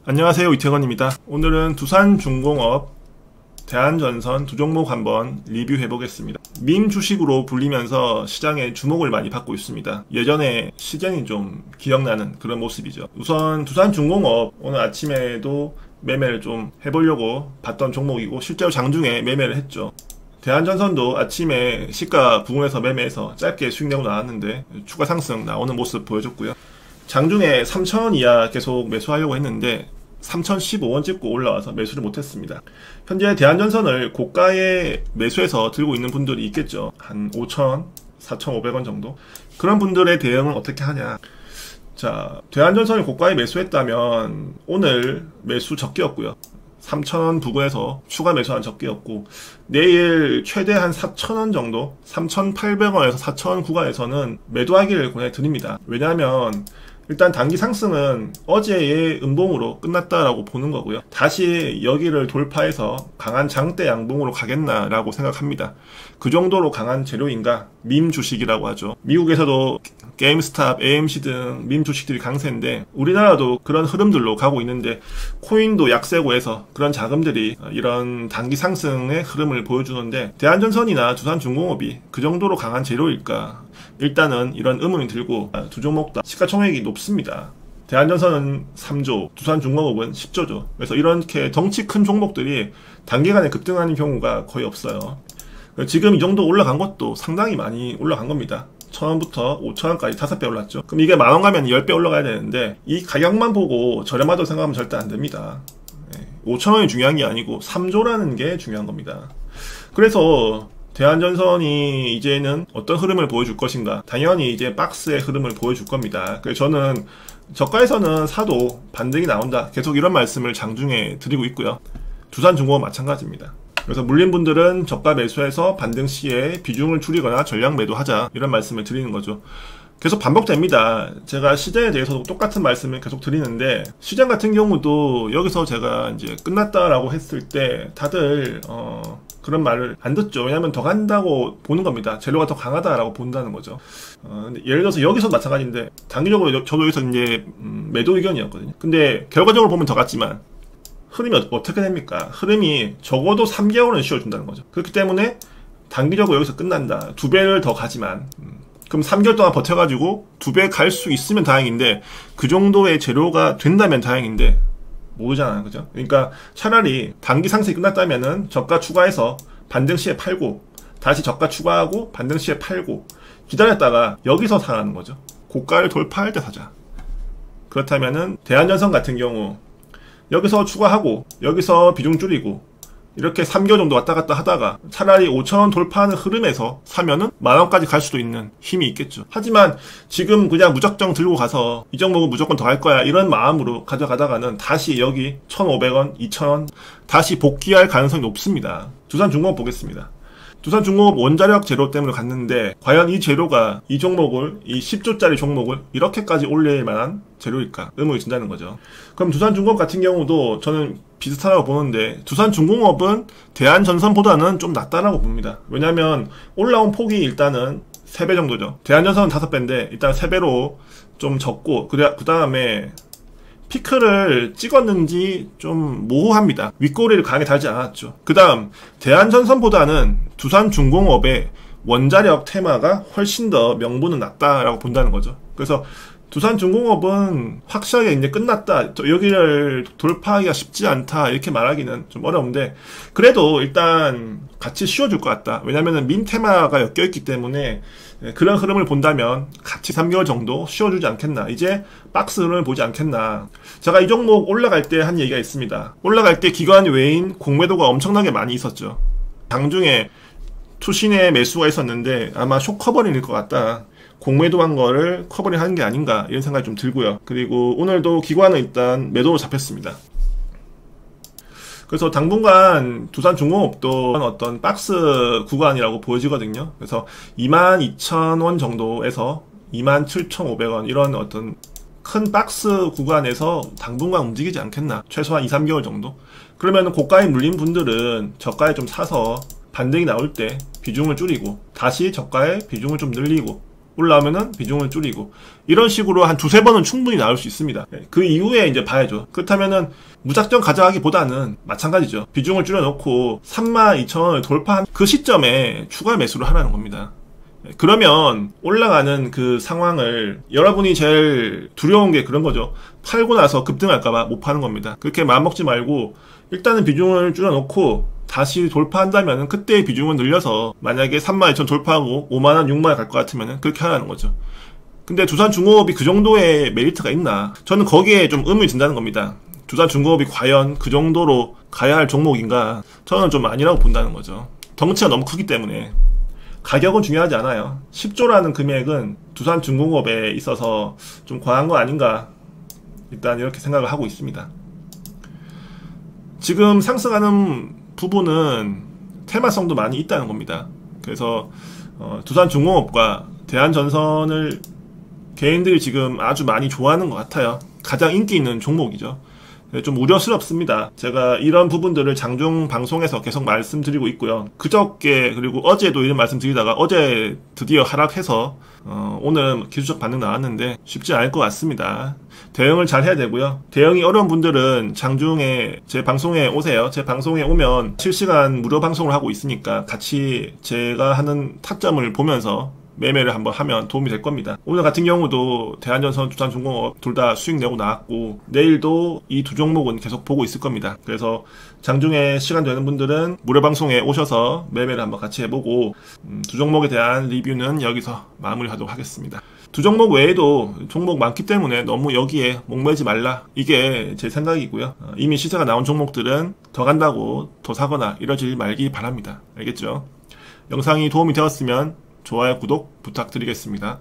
안녕하세요, 이태건입니다. 오늘은 두산중공업, 대한전선 두 종목 한번 리뷰해 보겠습니다. 밈 주식으로 불리면서 시장에 주목을 많이 받고 있습니다. 예전에 시장이 좀 기억나는 그런 모습이죠. 우선 두산중공업 오늘 아침에도 매매를 좀 해보려고 봤던 종목이고 실제로 장중에 매매를 했죠. 대한전선도 아침에 시가 부근에서 매매해서 짧게 수익 내고 나왔는데 추가 상승 나오는 모습 보여줬고요. 장중에 3,000원 이하 계속 매수하려고 했는데 3,015원 찍고 올라와서 매수를 못했습니다. 현재 대한전선을 고가에 매수해서 들고 있는 분들이 있겠죠. 한 5,000원, 4,500원 정도. 그런 분들의 대응은 어떻게 하냐. 자, 대한전선을 고가에 매수했다면 오늘 매수 적기였고요. 3,000원 부근에서 추가 매수한 적기였고, 내일 최대 한 4,000원 정도, 3,800원에서 4,000원 구간에서는 매도하기를 권해드립니다. 왜냐하면 일단 단기 상승은 어제의 음봉으로 끝났다라고 보는 거고요. 다시 여기를 돌파해서 강한 장대 양봉으로 가겠나라고 생각합니다. 그 정도로 강한 재료인가? 밈 주식이라고 하죠. 미국에서도 게임스탑, AMC 등 밈 주식들이 강세인데 우리나라도 그런 흐름들로 가고 있는데 코인도 약세고 해서 그런 자금들이 이런 단기 상승의 흐름을 보여주는데 대한전선이나 두산중공업이 그 정도로 강한 재료일까? 일단은 이런 의문이 들고 두 종목 다 시가총액이 높습니다. 대한전선은 3조, 두산중공업은 10조죠. 그래서 이렇게 덩치 큰 종목들이 단기간에 급등하는 경우가 거의 없어요. 지금 이 정도 올라간 것도 상당히 많이 올라간 겁니다. 1,000원부터 5,000원까지 5배 올랐죠. 그럼 이게 만원 가면 10배 올라가야 되는데 이 가격만 보고 저렴하다고 생각하면 절대 안 됩니다. 5,000원이 중요한 게 아니고 3조라는 게 중요한 겁니다. 그래서 대한전선이 이제는 어떤 흐름을 보여줄 것인가? 당연히 이제 박스의 흐름을 보여줄 겁니다. 그래서 저는 저가에서는 사도 반등이 나온다. 계속 이런 말씀을 장중에 드리고 있고요. 두산중공업 마찬가지입니다. 그래서 물린 분들은 저가 매수해서 반등 시에 비중을 줄이거나 전량 매도하자. 이런 말씀을 드리는 거죠. 계속 반복됩니다. 제가 시장에 대해서도 똑같은 말씀을 계속 드리는데 시장 같은 경우도 여기서 제가 이제 끝났다라고 했을 때 다들 그런 말을 안 듣죠. 왜냐하면 더 간다고 보는 겁니다. 재료가 더 강하다라고 본다는 거죠. 근데 예를 들어서 여기서 마찬가지인데 단기적으로 저도 여기서 이제 매도 의견이었거든요. 근데 결과적으로 보면 더 갔지만 흐름이 어떻게 됩니까? 흐름이 적어도 3개월은 쉬어준다는 거죠. 그렇기 때문에 단기적으로 여기서 끝난다. 2배를 더 가지만 그럼 3개월 동안 버텨가지고 2배 갈 수 있으면 다행인데 그 정도의 재료가 된다면 다행인데 모르잖아요. 그죠? 그러니까 차라리 단기 상승이 끝났다면은 저가 추가해서 반등 시에 팔고 다시 저가 추가하고 반등 시에 팔고 기다렸다가 여기서 사라는 거죠. 고가를 돌파할 때 사자. 그렇다면은 대한전선 같은 경우 여기서 추가하고 여기서 비중 줄이고 이렇게 3개월 정도 왔다 갔다 하다가 차라리 5,000원 돌파하는 흐름에서 사면은 만원까지 갈 수도 있는 힘이 있겠죠. 하지만 지금 그냥 무작정 들고 가서 이 종목은 무조건 더 할 거야 이런 마음으로 가져가다가는 다시 여기 1,500원, 2,000원 다시 복귀할 가능성이 높습니다. 두산중공업 보겠습니다. 두산중공업 원자력 재료 때문에 갔는데 과연 이 재료가 이 종목을 이 10조짜리 종목을 이렇게까지 올릴 만한 재료일까 의문이 든다는 거죠. 그럼 두산중공업 같은 경우도 저는 비슷하다고 보는데 두산중공업은 대한전선보다는 좀 낫다라고 봅니다. 왜냐하면 올라온 폭이 일단은 3배 정도죠. 대한전선은 5배인데 일단 3배로 좀 적고 그 다음에 피크를 찍었는지 좀 모호합니다. 윗꼬리를 강하게 달지 않았죠. 그 다음 대한전선보다는 두산중공업의 원자력 테마가 훨씬 더 명분은 낫다라고 본다는 거죠. 그래서 두산중공업은 확실하게 이제 끝났다, 여기를 돌파하기가 쉽지 않다 이렇게 말하기는 좀 어려운데 그래도 일단 같이 쉬어줄 것 같다. 왜냐면은 민 테마가 엮여있기 때문에 그런 흐름을 본다면 같이 3개월 정도 쉬어주지 않겠나. 이제 박스 흐름을 보지 않겠나. 제가 이 종목 올라갈 때 한 얘기가 있습니다. 올라갈 때 기관 외인 공매도가 엄청나게 많이 있었죠. 장중에 투신의 매수가 있었는데 아마 숏커버링일 것 같다. 공매도한 거를 커버링 하는 게 아닌가 이런 생각이 좀 들고요. 그리고 오늘도 기관은 일단 매도로 잡혔습니다. 그래서 당분간 두산중공업도 어떤 박스 구간이라고 보여지거든요. 그래서 22,000원 정도에서 27,500원 이런 어떤 큰 박스 구간에서 당분간 움직이지 않겠나. 최소한 2, 3개월 정도. 그러면 고가에 물린 분들은 저가에 좀 사서 반등이 나올 때 비중을 줄이고 다시 저가에 비중을 좀 늘리고 올라오면은 비중을 줄이고, 이런 식으로 한 두세 번은 충분히 나올 수 있습니다. 그 이후에 이제 봐야죠. 그렇다면은 무작정 가져가기보다는 마찬가지죠. 비중을 줄여놓고 32,000원을 돌파한 그 시점에 추가 매수를 하라는 겁니다. 그러면 올라가는 그 상황을, 여러분이 제일 두려운 게 그런 거죠. 팔고 나서 급등할까봐 못 파는 겁니다. 그렇게 마음먹지 말고 일단은 비중을 줄여놓고 다시 돌파한다면 그때의 비중을 늘려서, 만약에 32,000 돌파하고 5만원, 6만원 갈 것 같으면 그렇게 하라는 거죠. 근데 두산중공업이 그 정도의 메리트가 있나? 저는 거기에 좀 의문이 든다는 겁니다. 두산중공업이 과연 그 정도로 가야 할 종목인가? 저는 좀 아니라고 본다는 거죠. 덩치가 너무 크기 때문에. 가격은 중요하지 않아요. 10조라는 금액은 두산중공업에 있어서 좀 과한 거 아닌가? 일단 이렇게 생각을 하고 있습니다. 지금 상승하는 부분은 테마성도 많이 있다는 겁니다. 그래서 두산중공업과 대한전선을 개인들이 지금 아주 많이 좋아하는 것 같아요. 가장 인기 있는 종목이죠. 좀 우려스럽습니다. 제가 이런 부분들을 장중 방송에서 계속 말씀드리고 있고요. 그저께 그리고 어제도 이런 말씀 드리다가 어제 드디어 하락해서 오늘 기술적 반응 나왔는데 쉽지 않을 것 같습니다. 대응을 잘 해야 되고요. 대응이 어려운 분들은 장중에 제 방송에 오세요. 제 방송에 오면 실시간 무료 방송을 하고 있으니까 같이 제가 하는 타점을 보면서 매매를 한번 하면 도움이 될 겁니다. 오늘 같은 경우도 대한전선, 두산중공업 둘 다 수익 내고 나왔고, 내일도 이 두 종목은 계속 보고 있을 겁니다. 그래서 장중에 시간 되는 분들은 무료 방송에 오셔서 매매를 한번 같이 해보고, 두 종목에 대한 리뷰는 여기서 마무리하도록 하겠습니다. 두 종목 외에도 종목 많기 때문에 너무 여기에 목매지 말라, 이게 제 생각이고요. 이미 시세가 나온 종목들은 더 간다고 더 사거나 이러지 말기 바랍니다. 알겠죠? 영상이 도움이 되었으면 좋아요, 구독 부탁드리겠습니다.